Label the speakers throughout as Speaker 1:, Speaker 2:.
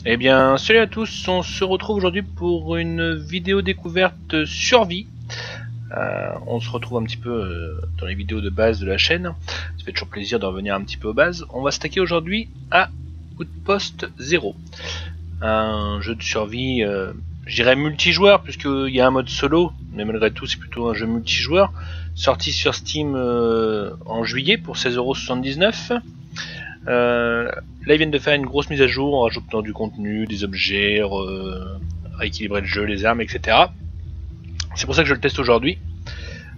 Speaker 1: Eh bien, salut à tous, on se retrouve aujourd'hui pour une vidéo découverte survie. On se retrouve un petit peu dans les vidéos de base de la chaîne. Ça fait toujours plaisir de revenir un petit peu aux bases. On va s'attaquer aujourd'hui à Outpost 0. Un jeu de survie, je dirais multijoueur, puisqu'il y a un mode solo, mais malgré tout c'est plutôt un jeu multijoueur. Sorti sur Steam en juillet pour 16,79 €. Là ils viennent de faire une grosse mise à jour en rajoutant du contenu, des objets, rééquilibrer le jeu, les armes, etc. C'est pour ça que je le teste aujourd'hui.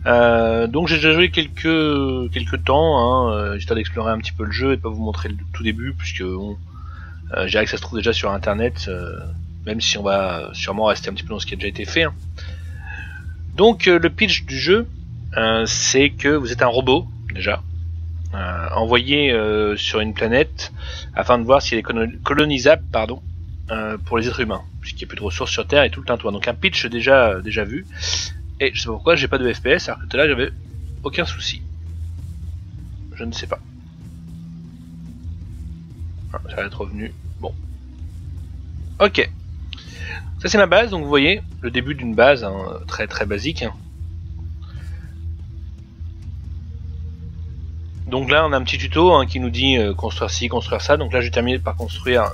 Speaker 1: Donc j'ai déjà joué quelques temps, histoire d'explorer un petit peu le jeu et de pas vous montrer le tout début, puisque bon, je dirais que ça se trouve déjà sur internet, même si on va sûrement rester un petit peu dans ce qui a déjà été fait. Donc le pitch du jeu, c'est que vous êtes un robot déjà, envoyé sur une planète afin de voir si elle est colonisable pour les êtres humains, puisqu'il n'y a plus de ressources sur Terre et tout le tintouin. Donc un pitch déjà vu, et je sais pas pourquoi j'ai pas de FPS alors que tout à l'heure j'avais aucun souci. Je ne sais pas. Ah, ça va être revenu. Bon. Ok. Ça c'est ma base, donc vous voyez, le début d'une base très très basique. Donc là on a un petit tuto qui nous dit construire ci, construire ça. Donc là j'ai terminé par construire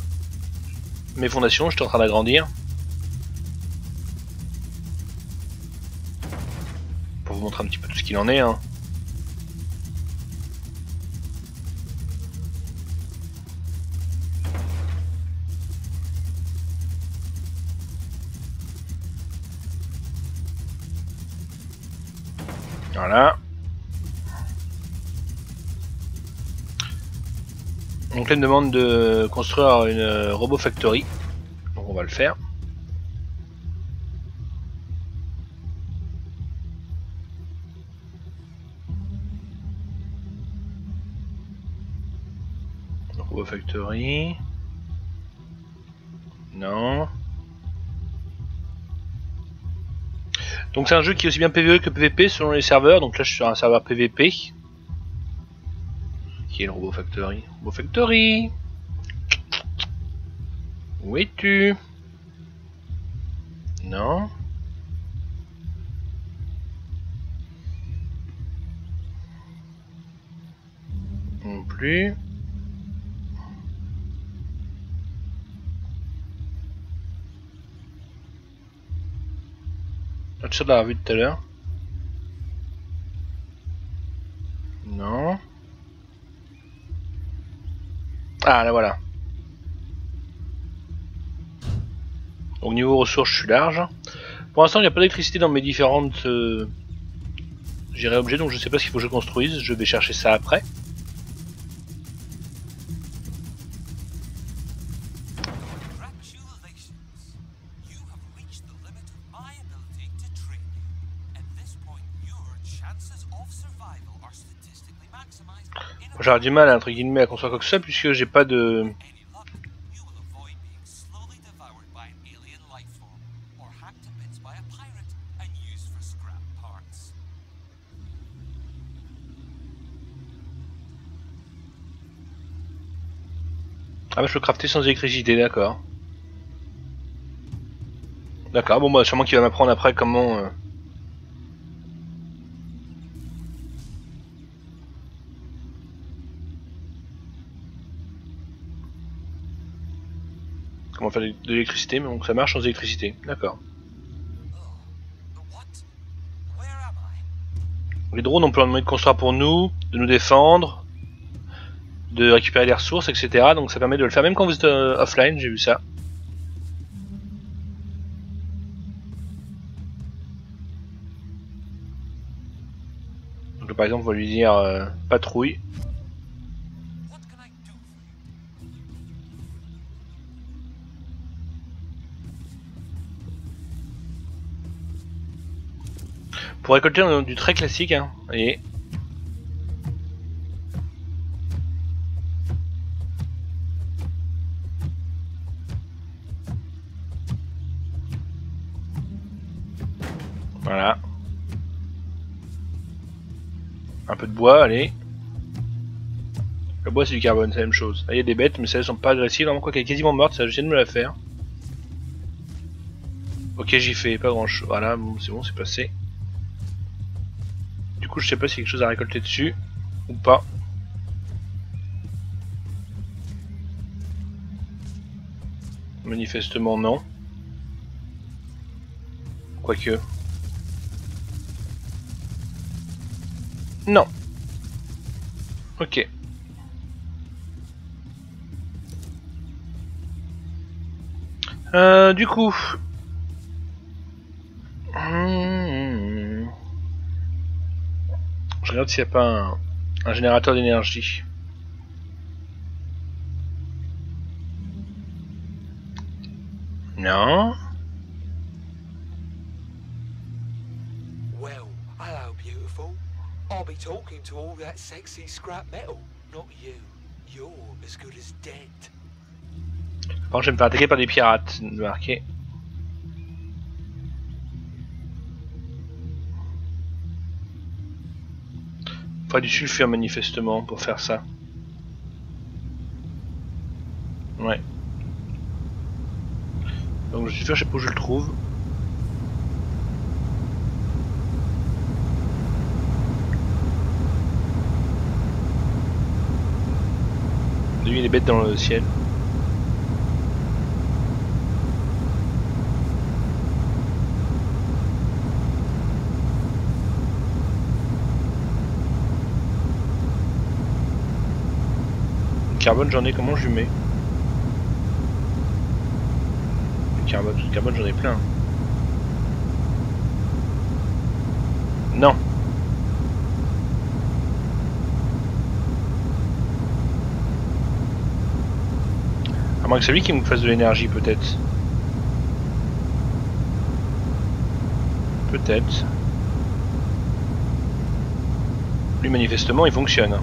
Speaker 1: mes fondations, je suis en train d'agrandir. Pour vous montrer un petit peu tout ce qu'il en est. Voilà. Donc là, il me demande de construire une robot factory. Donc on va le faire. Donc, robot factory. Non. Donc c'est un jeu qui est aussi bien PvE que PvP selon les serveurs. Donc là je suis sur un serveur PvP. Qui est le robot factory? Robot factory. Où es-tu? Non. Non plus. Je suis de l'avoir vu tout à l'heure. Non. Ah là voilà. Donc niveau ressources je suis large. Pour l'instant il n'y a pas d'électricité dans mes différentes objets, donc je sais pas ce qu'il faut que je construise, je vais chercher ça après. J'aurais du mal entre guillemets à construire quoi que ce soit puisque j'ai pas de... Ah bah je peux crafter sans électricité, d'accord. D'accord, bon bah sûrement qu'il va m'apprendre après comment... Comment faire de l'électricité, mais donc ça marche sans électricité, d'accord. Les drones ont permis de construire pour nous, de nous défendre, de récupérer des ressources, etc. Donc ça permet de le faire même quand vous êtes offline, j'ai vu ça. Donc par exemple on va lui dire patrouille. Pour récolter on a du très classique, et voilà. Un peu de bois, allez. Le bois c'est du carbone, c'est la même chose. Là il y a des bêtes mais celles sont pas agressives, vraiment quoi qu'elle est quasiment morte, ça je viens de me la faire. Ok j'y fais pas grand chose, voilà bon, c'est passé. Du coup je sais pas s'il y a quelque chose à récolter dessus ou pas. Manifestement non. Quoique. Non. Ok. Du coup. Je regarde s'il n'y a pas un générateur d'énergie. Non.
Speaker 2: Well, hello, beautiful. I'll be talking to all that sexy scrap metal, not you. You're as good as dead.
Speaker 1: Par contre, je vais me faire attaquer par des pirates, marqué. Pas du sulfure manifestement pour faire ça. Ouais. Donc le sulfure, je sais pas où je le trouve. Lui, il est bête dans le ciel. Le carbone, j'en ai, comment je lui mets? Le carbone, j'en ai plein. Non. À moins que c'est lui qui me fasse de l'énergie, peut-être. Peut-être. Lui, manifestement, il fonctionne.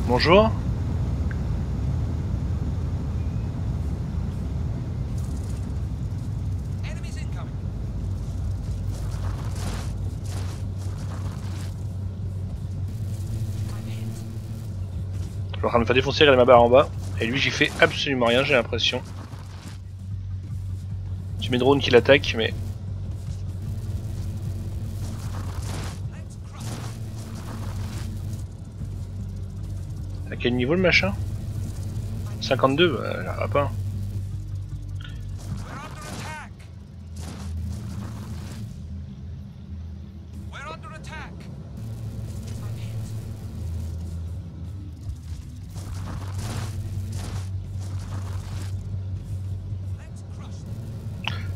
Speaker 1: Bonjour. Je suis en train de me faire défoncer avec ma barre en bas. Et lui, j'y fais absolument rien, j'ai l'impression. C'est mes drones qui l'attaquent, mais... À quel niveau le machin? 52, bah, ça va pas.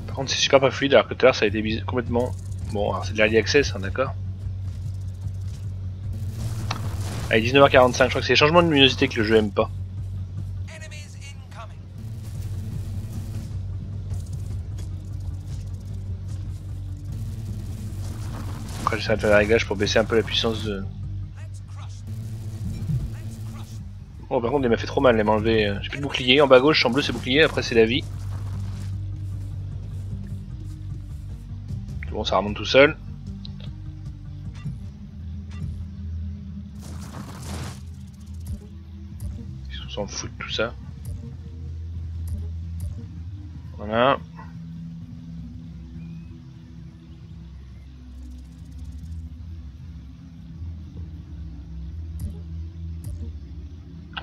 Speaker 1: Par contre c'est super pas fluide alors que tout à l'heure ça a été complètement... Bon alors c'est de l'early access hein, d'accord. Allez 19h45, je crois que c'est les changements de luminosité que le jeu aime pas. Après j'essaie de faire des réglages pour baisser un peu la puissance de... Oh par contre il m'a fait trop mal, il m'a enlevé... J'ai plus de bouclier, en bas à gauche en bleu c'est bouclier, après c'est la vie. Bon ça remonte tout seul. Ils s'en foutent de tout ça. Voilà.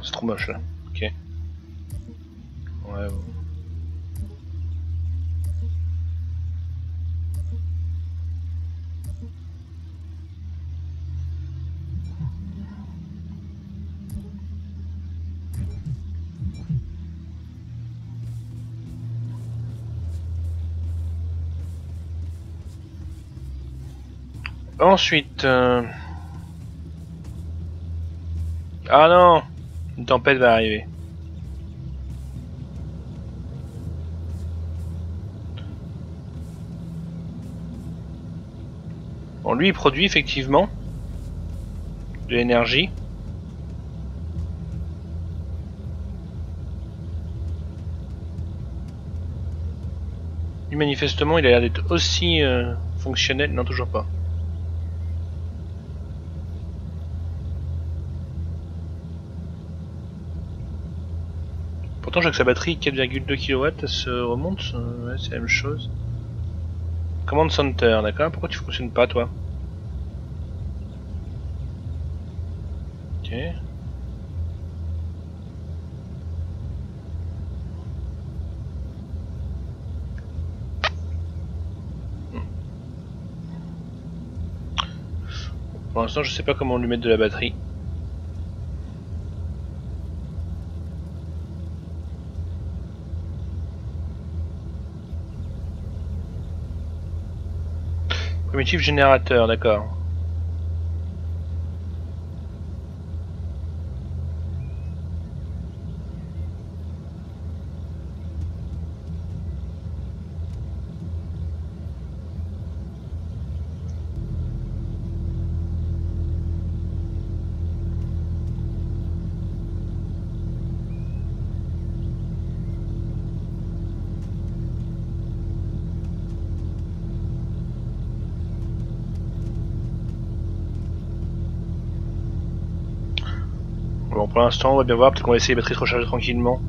Speaker 1: C'est trop moche là. Ok. Ouais. Bon. Ensuite... Ah non! Une tempête va arriver. Bon, lui il produit effectivement de l'énergie. Lui manifestement il a l'air d'être aussi fonctionnel. Non toujours pas. Pourtant, j'ai que sa batterie 4,2 kW, elle se remonte. Ouais, c'est la même chose. Command Center, d'accord. Pourquoi tu fonctionnes pas, toi? Ok. Pour l'instant, je sais pas comment lui mettre de la batterie. Primitif générateur, d'accord. Bon, pour l'instant, on va bien voir. Peut-être qu'on va essayer les batteries de recharger tranquillement.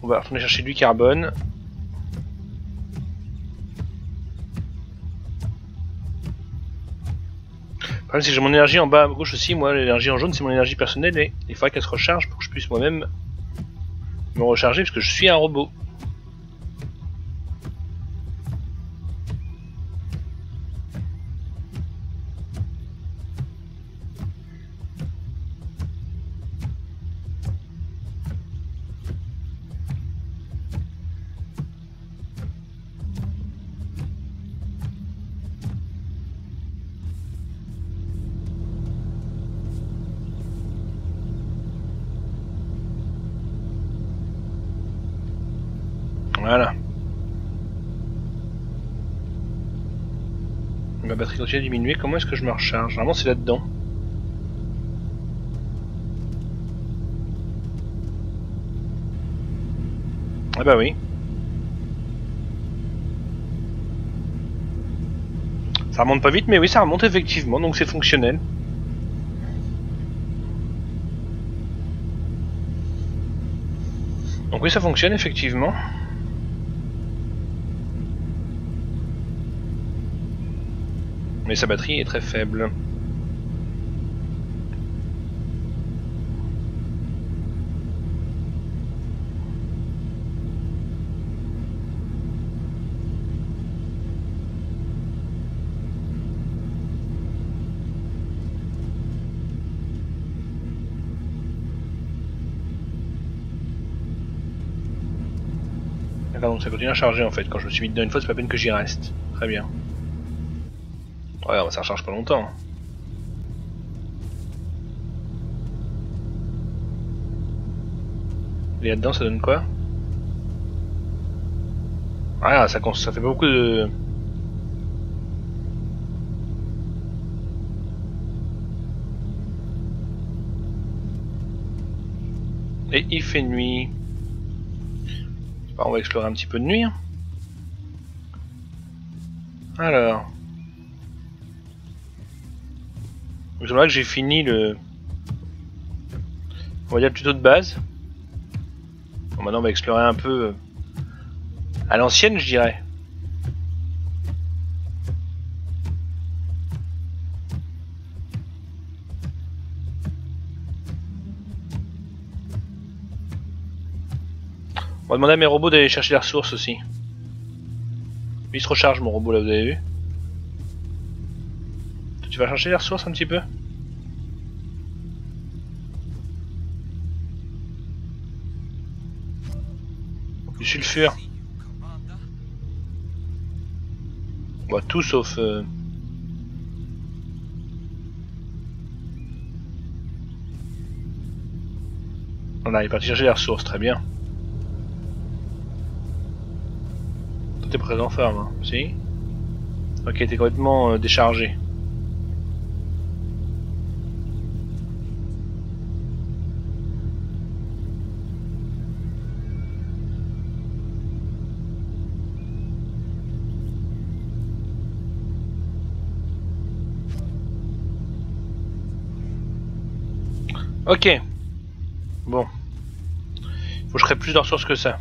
Speaker 1: On va retourner chercher du carbone. Le problème, c'est que j'ai mon énergie en bas à gauche aussi. Moi, l'énergie en jaune, c'est mon énergie personnelle et il faudrait qu'elle se recharge pour que je puisse moi-même me recharger parce que je suis un robot. Voilà. Ma batterie continue à diminuer. Comment est-ce que je me recharge? Normalement, c'est là-dedans. Ah bah oui. Ça remonte pas vite, mais oui, ça remonte effectivement, donc c'est fonctionnel. Donc oui, ça fonctionne effectivement. Mais sa batterie est très faible. D'accord, donc ça continue à charger en fait. Quand je me suis mis dedans une fois, c'est pas la peine que j'y reste. Très bien. Ouais, ça recharge pas longtemps. Et là-dedans, ça donne quoi? Ah, ça fait pas beaucoup de... Et il fait nuit. On va explorer un petit peu de nuit. Alors... C'est là que j'ai fini le... On va dire le tuto de base. Bon, maintenant on va explorer un peu... à l'ancienne, je dirais. On va demander à mes robots d'aller chercher les ressources aussi. Lui, il se recharge mon robot là, vous avez vu. Tu vas chercher les ressources un petit peu? Du sulfure. Bon, tout sauf... Voilà, il est parti chercher les ressources, très bien. Tout est présent en forme, hein. Si. Ok, t'es complètement déchargé. Ok. Bon. Faut que je crée plus de ressources que ça.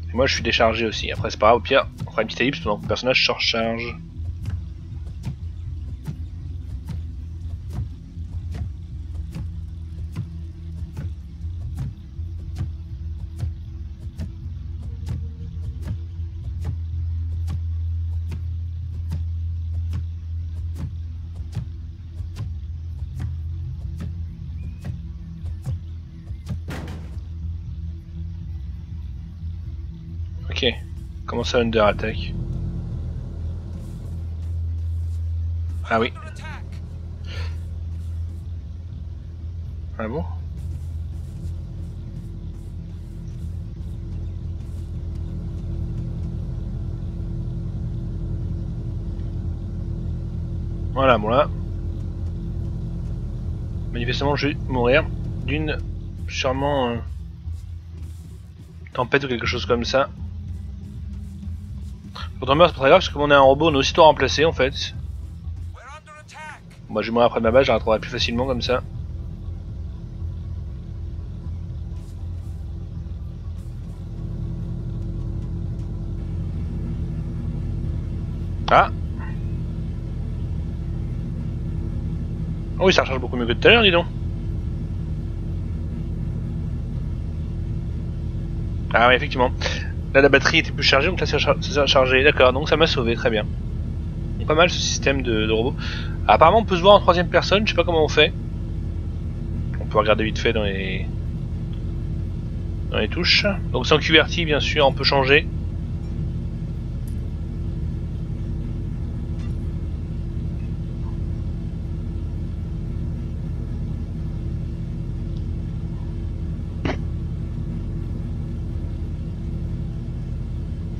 Speaker 1: Et moi je suis déchargé aussi. Après c'est pas grave, au pire, on fera une petite ellipse pendant que le personnage se recharge. Ok, comment ça under attack? Ah oui.
Speaker 2: Under attack.
Speaker 1: Ah bon? Voilà, bon là. Manifestement je vais mourir d'une sûrement tempête ou quelque chose comme ça. Quand on meurt c'est pas très grave parce que comme on est un robot on est aussitôt remplacé en fait.
Speaker 2: We're under attack.
Speaker 1: Moi je vais mourir après ma base, je la retrouverai plus facilement comme ça. Ah! Oh oui ça recharge beaucoup mieux que tout à l'heure dis donc. Ah oui effectivement. Là la batterie était plus chargée donc là c'est chargé. D'accord, donc ça m'a sauvé, très bien. Pas mal ce système de robot. Apparemment on peut se voir en troisième personne, je sais pas comment on fait. On peut regarder vite fait dans les touches. Donc c'est en QWERTY bien sûr, on peut changer.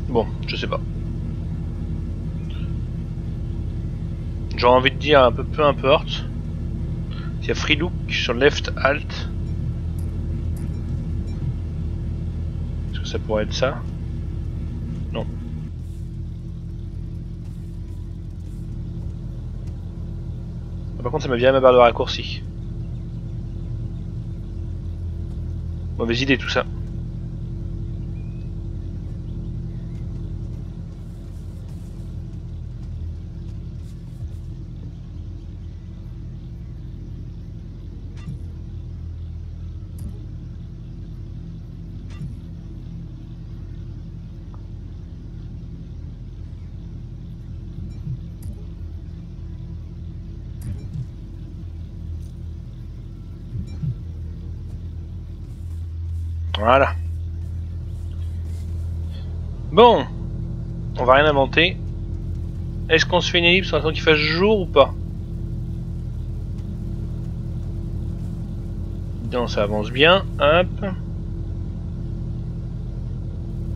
Speaker 1: Bon, je sais pas. J'aurais envie de dire un peu importe. Il y a Free Look sur Left Alt. Est-ce que ça pourrait être ça? Non. Par contre ça m'a viré ma barre de raccourci. Mauvaise idée tout ça. Voilà. Bon, on va rien inventer. Est-ce qu'on se fait une ellipse en attendant qu'il fasse jour ou pas? Non, ça avance bien. Hop.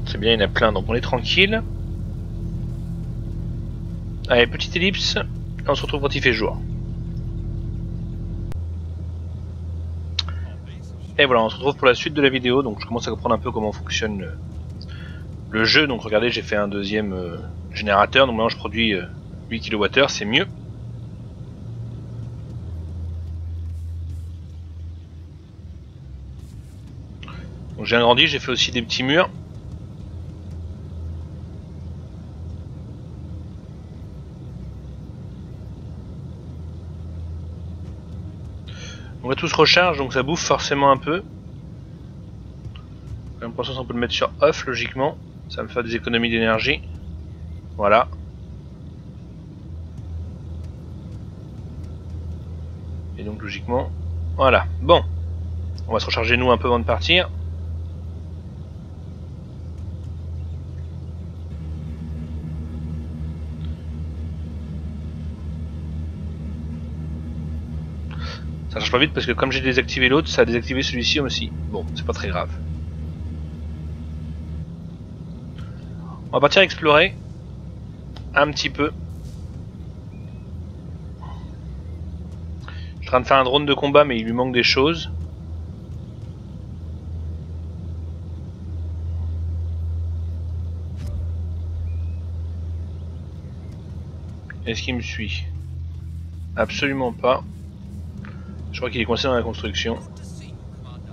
Speaker 1: C'est bien, il y en a plein, donc on est tranquille. Allez, petite ellipse. On se retrouve quand il fait jour. Et voilà, on se retrouve pour la suite de la vidéo. Donc je commence à comprendre un peu comment fonctionne le jeu. Donc regardez, j'ai fait un deuxième générateur. Donc maintenant je produis 8 kWh, c'est mieux. Donc j'ai agrandi, j'ai fait aussi des petits murs. Donc là tout se recharge, donc ça bouffe forcément un peu. Pour l'instant on peut le mettre sur off logiquement. Ça va me faire des économies d'énergie. Voilà. Et donc logiquement, voilà. Bon, on va se recharger nous un peu avant de partir. Ça change pas vite parce que comme j'ai désactivé l'autre, ça a désactivé celui-ci aussi. Bon, c'est pas très grave. On va partir explorer un petit peu. Je suis en train de faire un drone de combat mais il lui manque des choses. Est-ce qu'il me suit? Absolument pas. Je crois qu'il est coincé dans la construction.
Speaker 2: Good to see you, Commander.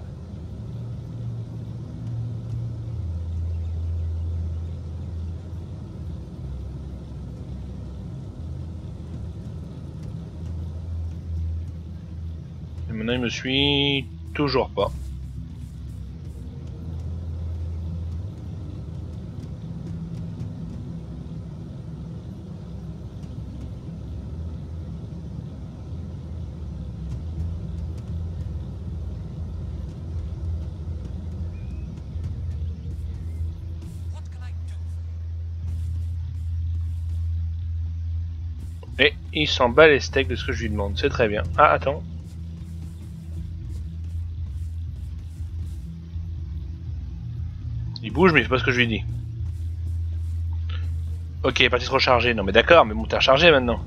Speaker 1: Et maintenant il me suit toujours pas.
Speaker 2: What can I do?
Speaker 1: Et il s'en bat les steaks de ce que je lui demande, c'est très bien. Ah attends. Il bouge mais il fait pas ce que je lui dis. Ok, il est parti se recharger. Non mais d'accord, mais bon t'es rechargé maintenant.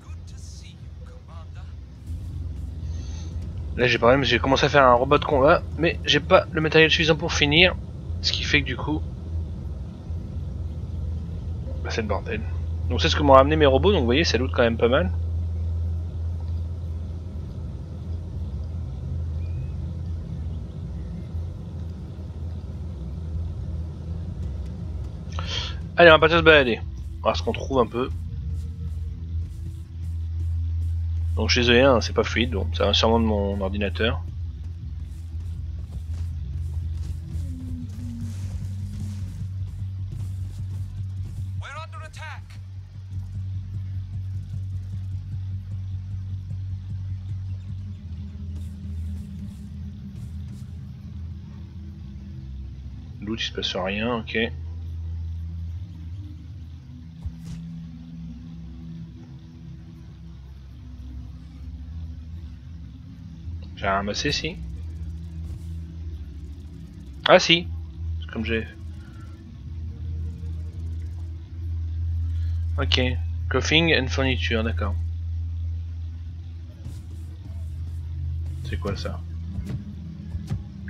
Speaker 2: Good to see you, Commander.
Speaker 1: Là j'ai problème, j'ai commencé à faire un robot de combat, mais j'ai pas le matériel suffisant pour finir. Ce qui fait que du coup... Bah c'est le bordel. Donc c'est ce que m'ont ramené mes robots, donc vous voyez ça loot quand même pas mal. Allez, on va partir se balader. On va voir ce qu'on trouve un peu. Donc je suis désolé, hein, c'est pas fluide, donc ça vient sûrement de mon ordinateur.
Speaker 2: We're under attack.
Speaker 1: Loot, il se passe rien, ok. J'ai ramassé si. Ah si, c'est comme j'ai. Ok, clothing and furniture, d'accord. C'est quoi ça?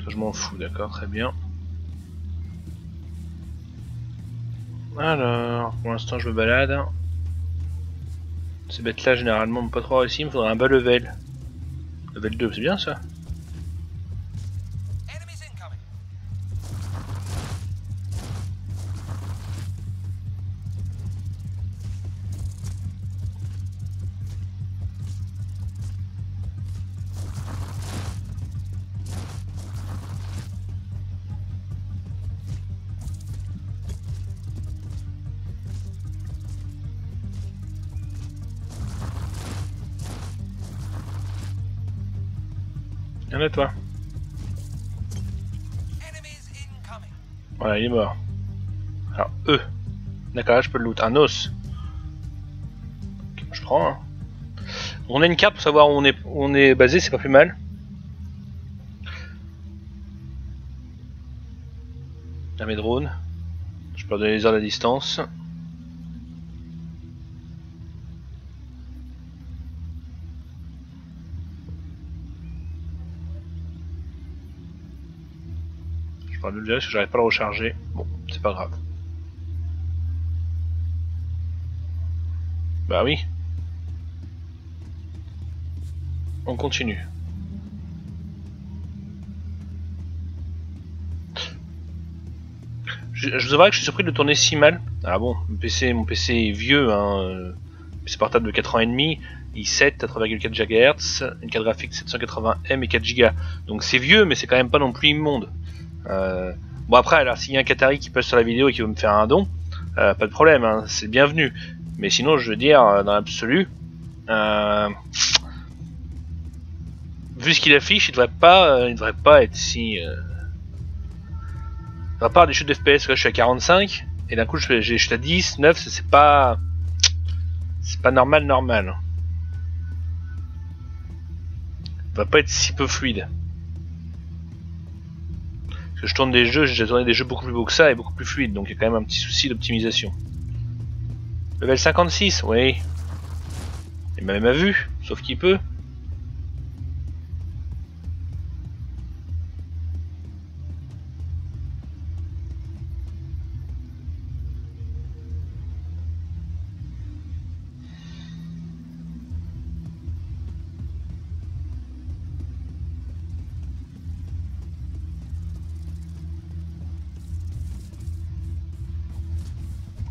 Speaker 1: Ça je m'en fous, d'accord, très bien. Alors, pour l'instant je me balade. Ces bêtes là généralement pas trop réussi, il me faudrait un bas level. Level 2, c'est bien ça?
Speaker 2: Enemies incoming.
Speaker 1: Viens là toi.
Speaker 2: Enemies incoming.
Speaker 1: Voilà, il est mort. Alors, eux. D'accord, là je peux le loot. Un os. Ok, je prends. Hein. On a une carte pour savoir où on est basé, c'est pas plus mal. Là mes drones. Je peux leur donner les ordres à distance. Je parle de le gérer parce que j'arrive pas à le recharger. Bon, c'est pas grave. Bah oui. On continue. Je vous avouerai que je suis surpris de tourner si mal. Ah bon, mon PC est vieux, hein. PC portable de 4 ans et demi, i7 à 3,4 GHz, une carte graphique 780M et 4 Go. Donc c'est vieux, mais c'est quand même pas non plus immonde. Bon après, alors s'il y a un Qatari qui passe sur la vidéo et qui veut me faire un don, pas de problème, hein, c'est bienvenu. Mais sinon, je veux dire, dans l'absolu, vu ce qu'il affiche, il devrait pas être si. À part des chutes de FPS, là je suis à 45 et d'un coup je suis à 10, 9, c'est pas normal. Il va pas être si peu fluide. Parce que je tourne des jeux, j'ai déjà tourné des jeux beaucoup plus beaux que ça et beaucoup plus fluides, donc il y a quand même un petit souci d'optimisation. Level 56, oui. Il m'a même vu, sauf qu'il peut.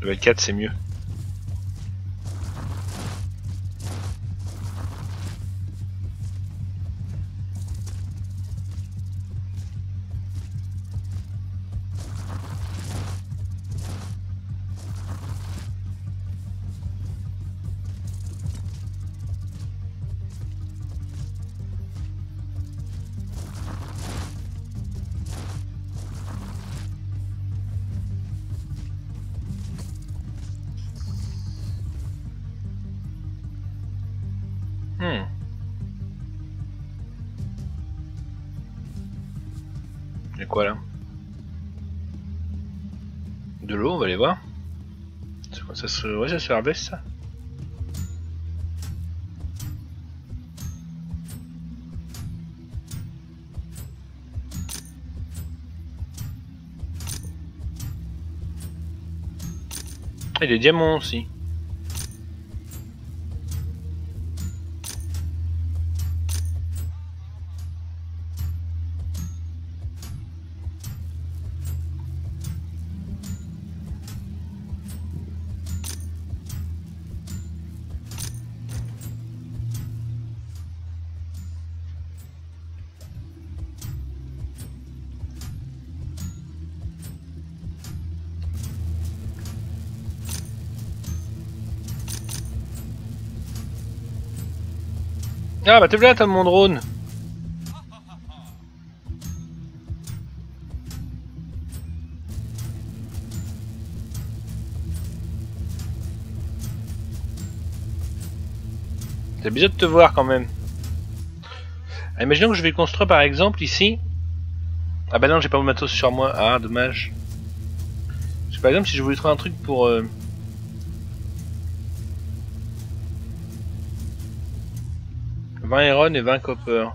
Speaker 1: Level 4 c'est mieux. Il y a quoi là? De l'eau, on va aller voir. C'est quoi ça se... Ouais, ça se harvest ça? Ah, il y a des diamants aussi. Ah bah t'es là, t'as mon drone. C'est bizarre de te voir quand même. Ah, imaginons que je vais construire par exemple ici. Ah bah non, j'ai pas mon matos sur moi. Ah, dommage. Parce que, par exemple, si je voulais trouver un truc pour... 20 iron et 20 copper.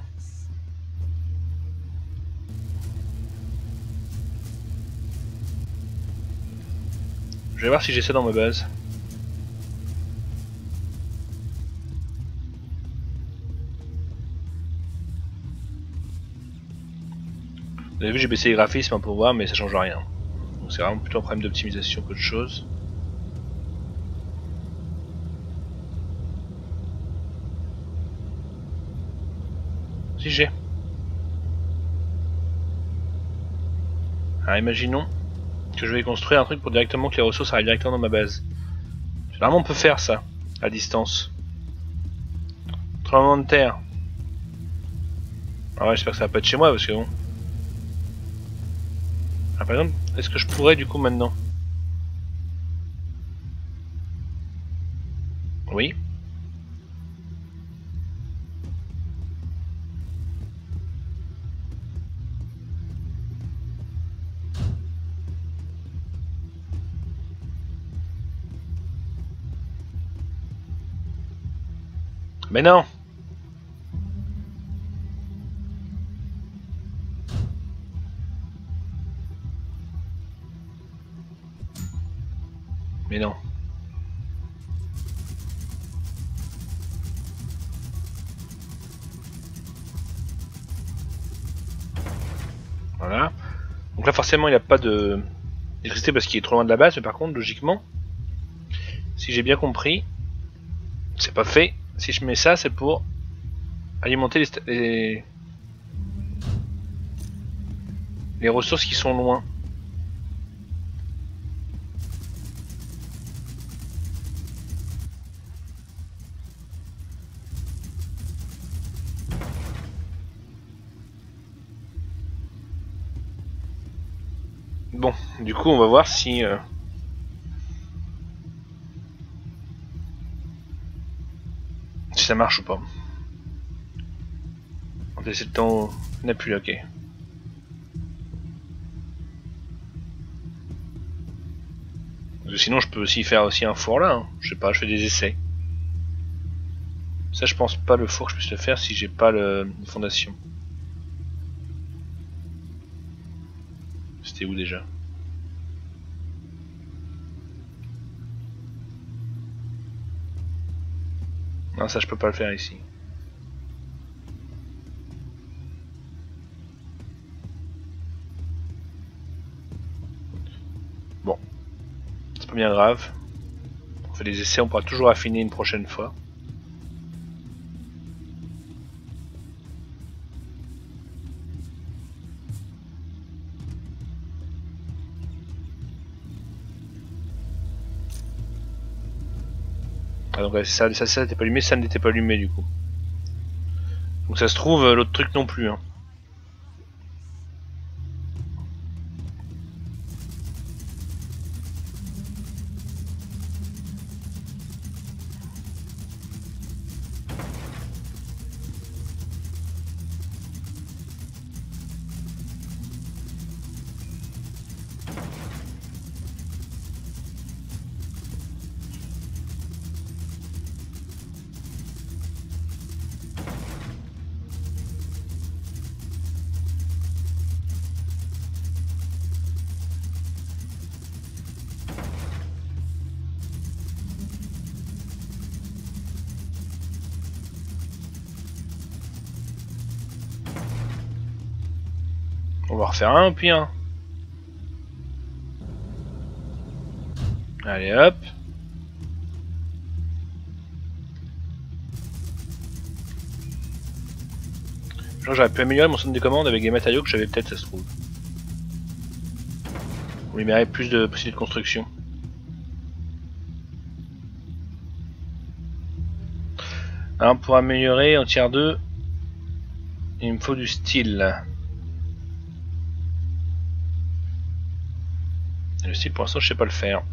Speaker 1: Je vais voir si j'ai ça dans ma base. Vous avez vu, j'ai baissé les graphismes pour voir, mais ça change rien. Donc c'est vraiment plutôt un problème d'optimisation qu'autre chose. Si j'ai. Alors imaginons que je vais construire un truc pour directement que les ressources arrivent directement dans ma base. Généralement on peut faire ça, à distance. Tremblement de terre. Ah ouais, j'espère que ça va pas être chez moi parce que bon. Ah, par exemple, est-ce que je pourrais du coup maintenant? Oui. Mais non. Mais non. Voilà. Donc là forcément il n'y a pas de d'électricité parce qu'il est trop loin de la base, mais par contre logiquement, si j'ai bien compris, c'est pas fait. Si je mets ça, c'est pour alimenter les ressources qui sont loin. Bon, du coup on va voir si... si ça marche ou pas. On va essayer de temps... On n'a plus là, ok. Parce que sinon je peux aussi faire aussi un four là, hein. Je sais pas, je fais des essais. Ça je pense pas le four que je puisse le faire si j'ai pas le fondation. C'était où déjà? Non, ça je peux pas le faire ici. Bon, c'est pas bien grave. On fait des essais, on pourra toujours affiner une prochaine fois. Ah donc ouais, ça n'était pas allumé, ça n'était pas allumé du coup. Donc ça se trouve, l'autre truc non plus. Hein. On va refaire un puis un. Allez hop. J'aurais pu améliorer mon centre de commande avec des matériaux que j'avais peut-être, ça se trouve. On lui mérite plus de possibilités de construction. Alors pour améliorer en tiers 2, il me faut du style. Et le style pour l'instant je sais pas le faire.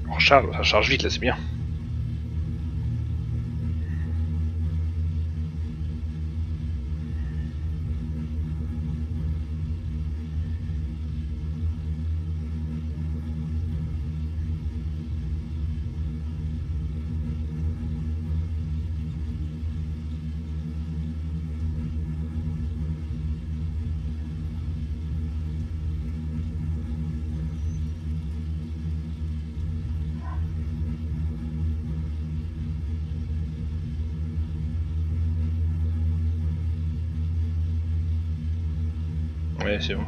Speaker 1: On charge, ça charge vite là, c'est bien. Ouais, c'est bon.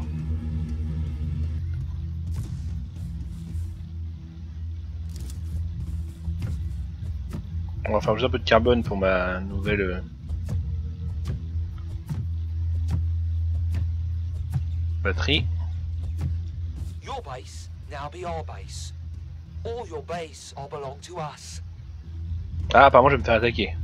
Speaker 1: On va faire juste un peu de carbone pour ma nouvelle batterie.
Speaker 2: Your base now be our base. All your base all belong to us.
Speaker 1: Ah, apparemment je vais me faire attaquer.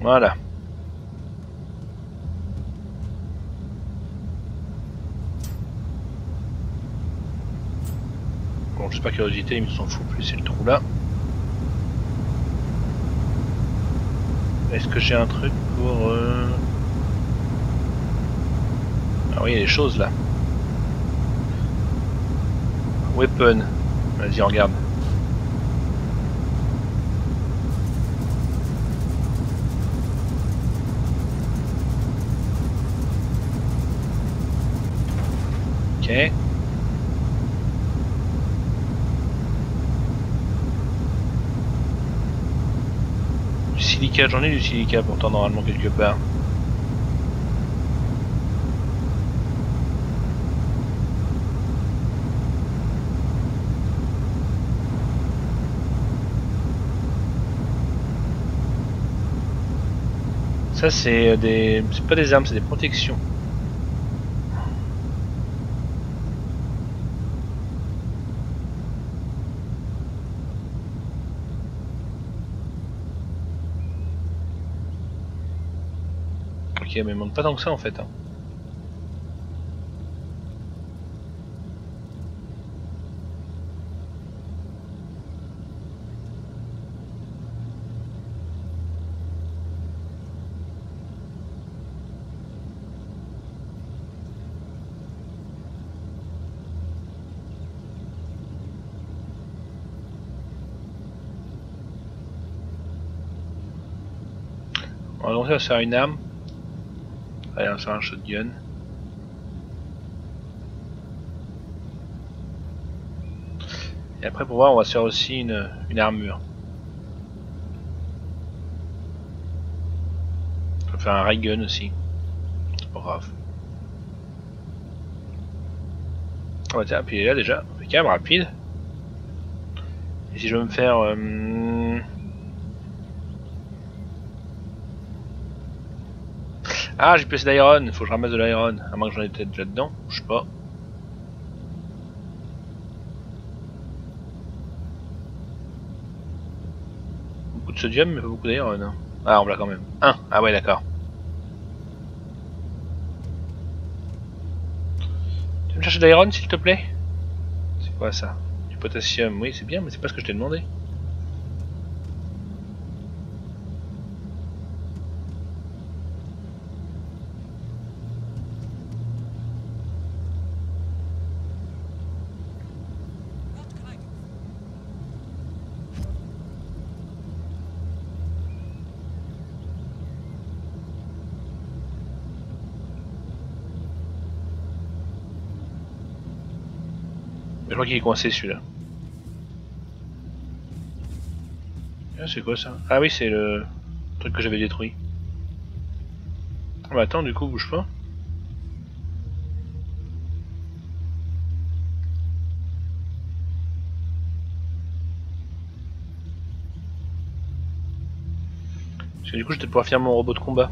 Speaker 1: Voilà. Bon, juste par curiosité, ils me s'en foutent plus, c'est le trou là. Est-ce que j'ai un truc pour... Ah oui, il y a des choses là. Weapon. Vas-y, regarde. Ok. Du silica, j'en ai du silica pourtant normalement quelque part. Ça c'est des... c'est pas des armes, c'est des protections. Ok, mais il manque pas tant que ça en fait. Hein. On va lancer à se faire une arme. Allez, on va se faire un shotgun. Et après pour voir on va se faire aussi une armure. On va faire un ray gun aussi. C'est pas grave. Oh bah tiens, puis il est là déjà. Impeccable, rapide. Et si je veux me faire... Ah, j'ai plus assez d'iron, faut que je ramasse de l'iron. À moins que j'en ai peut-être déjà dedans, je sais pas. Beaucoup de sodium, mais pas beaucoup d'iron. Hein. Ah, on l'a quand même. Un. Ah ouais, d'accord. Tu veux me chercher de l'iron, s'il te plaît? C'est quoi ça? Du potassium, oui, c'est bien, mais c'est pas ce que je t'ai demandé. Je crois qu'il est coincé celui-là. Ah, c'est quoi ça? Ah oui, c'est le truc que j'avais détruit. Ah bah attends, du coup, bouge pas. Parce que du coup, je vais pouvoir faire mon robot de combat.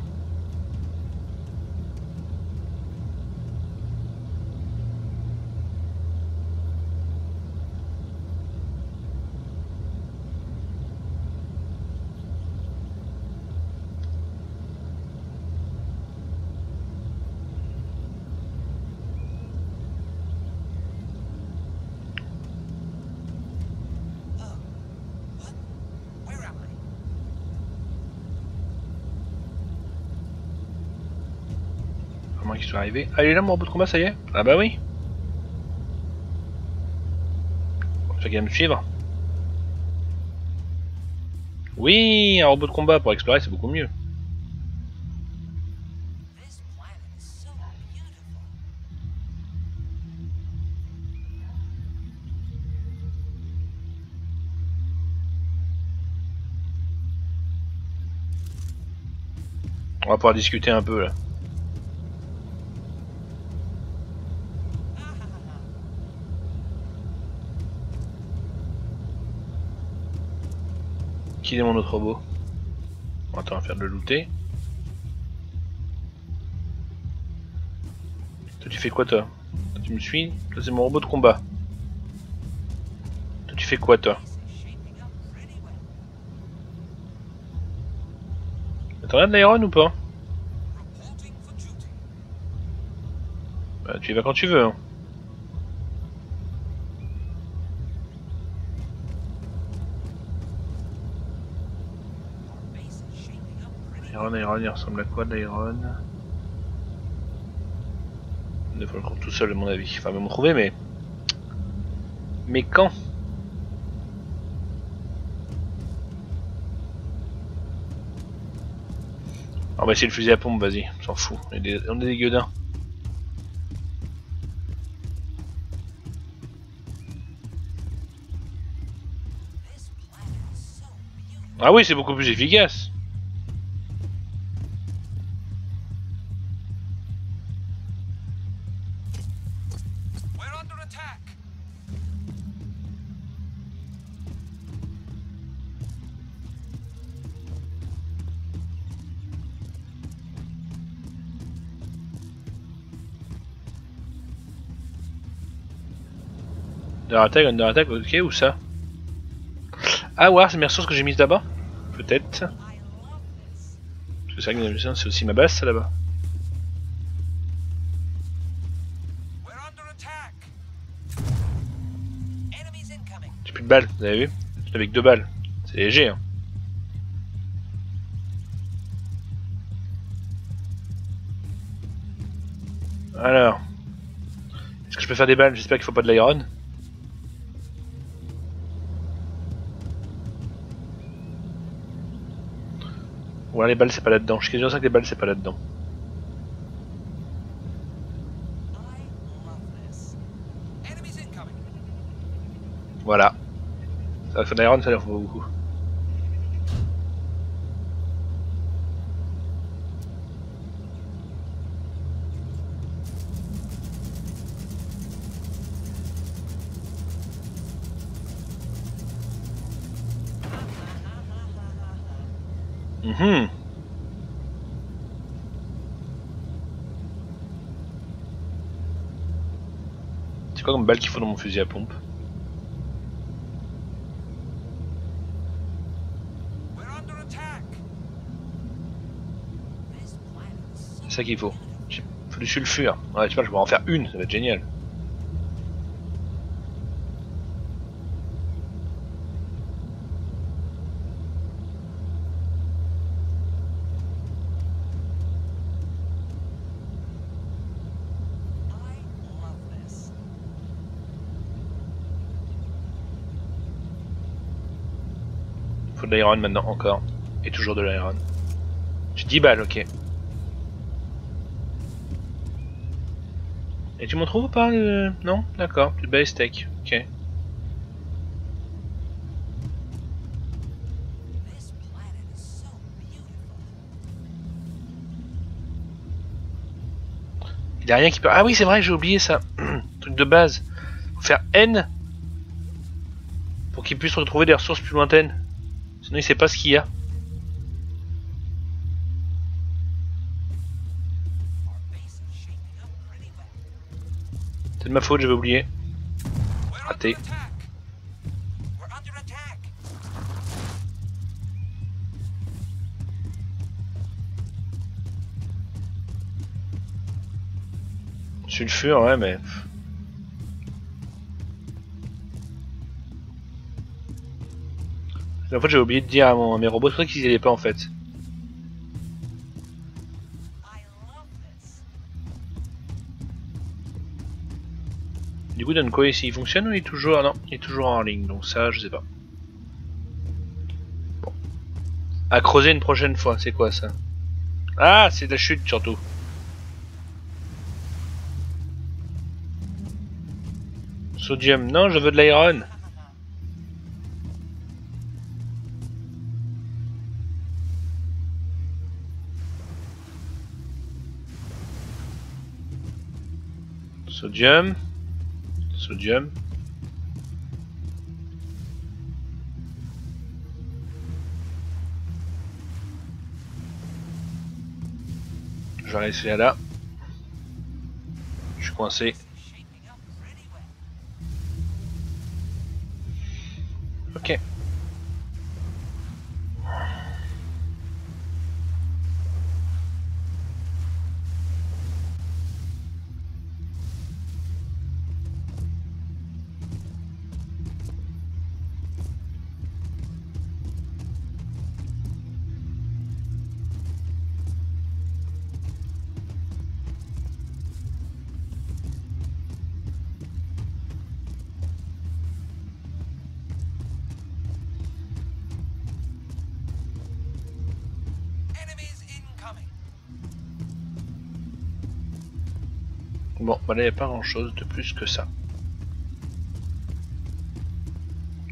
Speaker 1: Qui soit arrivé. Ah, il est là mon robot de combat, ça y est? Ah bah oui. Fait qu'il va me suivre. Oui, un robot de combat pour explorer, c'est beaucoup mieux. On va pouvoir discuter un peu là. Qui est mon autre robot? Attends, on va faire de le looter. Toi tu fais quoi toi? Toi, tu me suis? Toi c'est mon robot de combat. Toi tu fais quoi toi? T'en as de l'iron ou pas? Bah, tu y vas quand tu veux. Hein. Iron, il ressemble à quoi de l'iron? Il faut le trouver tout seul à mon avis. Enfin, même me trouver, mais... Mais quand? On va essayer le fusil à pompe, vas-y, on s'en fout. On est des gueudins. Ah oui, c'est beaucoup plus efficace. Under attack, ok, où ça? Ah ouais, c'est mes ressources que j'ai mises là-bas? Peut-être. Parce que c'est vrai que c'est aussi ma base, ça là-bas. J'ai plus de balles, vous avez vu? Avec 2 balles. C'est léger, hein. Alors. Est-ce que je peux faire des balles? J'espère qu'il faut pas de l'iron. Ou alors les balles c'est pas là-dedans. Je suis quasiment sûr que les balles c'est pas là-dedans. Voilà. Enfin, d'iron, ça leur faut pas beaucoup. Mhm. C'est quoi comme balle qu'il faut dans mon fusil à pompe? C'est ça qu'il faut. Il faut du sulfure. Ouais, tu vois, je vais en faire une, ça va être génial. Faut de l'iron maintenant, encore. Et toujours de l'iron. J'ai 10 balles, ok. Et tu m'en trouves ou pas Non? D'accord, tu te bats les steaks, ok. Il y a rien qui peut... Ah oui, c'est vrai, j'ai oublié ça. Truc de base. Faut faire N pour qu'il puisse retrouver des ressources plus lointaines. Sinon il sait pas ce qu'il y a. C'est de ma faute, j'avais oublié. Raté. Sulfure, ouais, mais... En fait, j'ai oublié de dire à mes robots, c'est vrai qu'ils y allaient pas en fait. Du coup, Danko ici, il fonctionne ou il est toujours... Ah non, il est toujours en ligne, donc ça, je sais pas. Bon. À creuser une prochaine fois, c'est quoi ça? Ah, c'est de la chute surtout. Sodium, non, je veux de l'iron. Sodium. Sodium. Je vais laisser là. Je suis coincé. Ok. Bon, bah là il n'y a pas grand chose de plus que ça.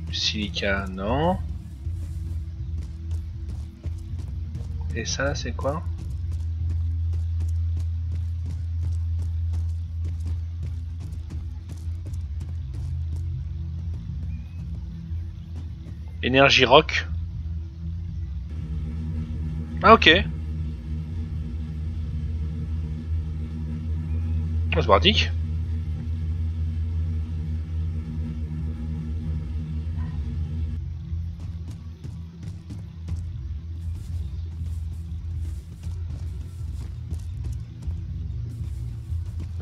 Speaker 1: Du silica, non. Et ça, c'est quoi? Énergie rock. Ah ok. Oh, c'est pratique.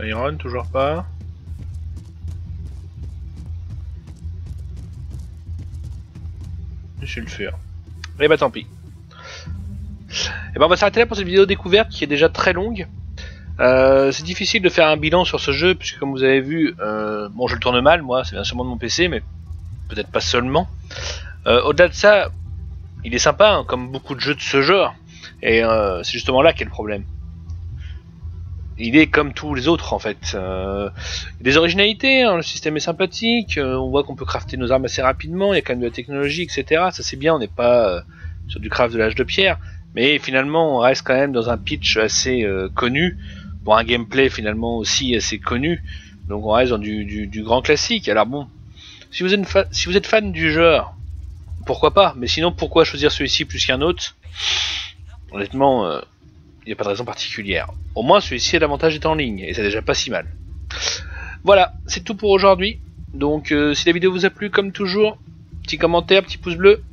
Speaker 1: Iron, toujours pas. Du sulfure. Et bah tant pis. Et ben on va s'arrêter là pour cette vidéo découverte qui est déjà très longue. C'est difficile de faire un bilan sur ce jeu puisque comme vous avez vu, bon je le tourne mal moi, c'est bien sûrement de mon PC mais peut-être pas seulement. Au-delà de ça, il est sympa hein, comme beaucoup de jeux de ce genre et c'est justement là qu'est le problème. il est comme tous les autres en fait. Des originalités, hein, le système est sympathique, on voit qu'on peut crafter nos armes assez rapidement, il y a quand même de la technologie, etc. Ça c'est bien, on n'est pas sur du craft de l'âge de pierre, mais finalement on reste quand même dans un pitch assez connu, pour un gameplay finalement aussi assez connu, donc on reste dans du grand classique. Alors bon, si vous êtes fan du genre, pourquoi pas, mais sinon pourquoi choisir celui-ci plus qu'un autre? Honnêtement, il n'y a pas de raison particulière. Au moins celui-ci a l'avantage d'être en ligne, et c'est déjà pas si mal. Voilà, c'est tout pour aujourd'hui. Donc si la vidéo vous a plu, comme toujours, petit commentaire, petit pouce bleu.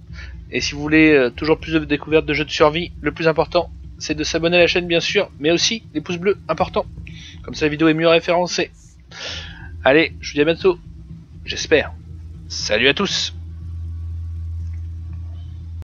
Speaker 1: Et si vous voulez toujours plus de découvertes de jeux de survie, le plus important, c'est de s'abonner à la chaîne bien sûr, mais aussi les pouces bleus, importants. Comme ça la vidéo est mieux référencée. Allez, je vous dis à bientôt. J'espère. Salut à tous.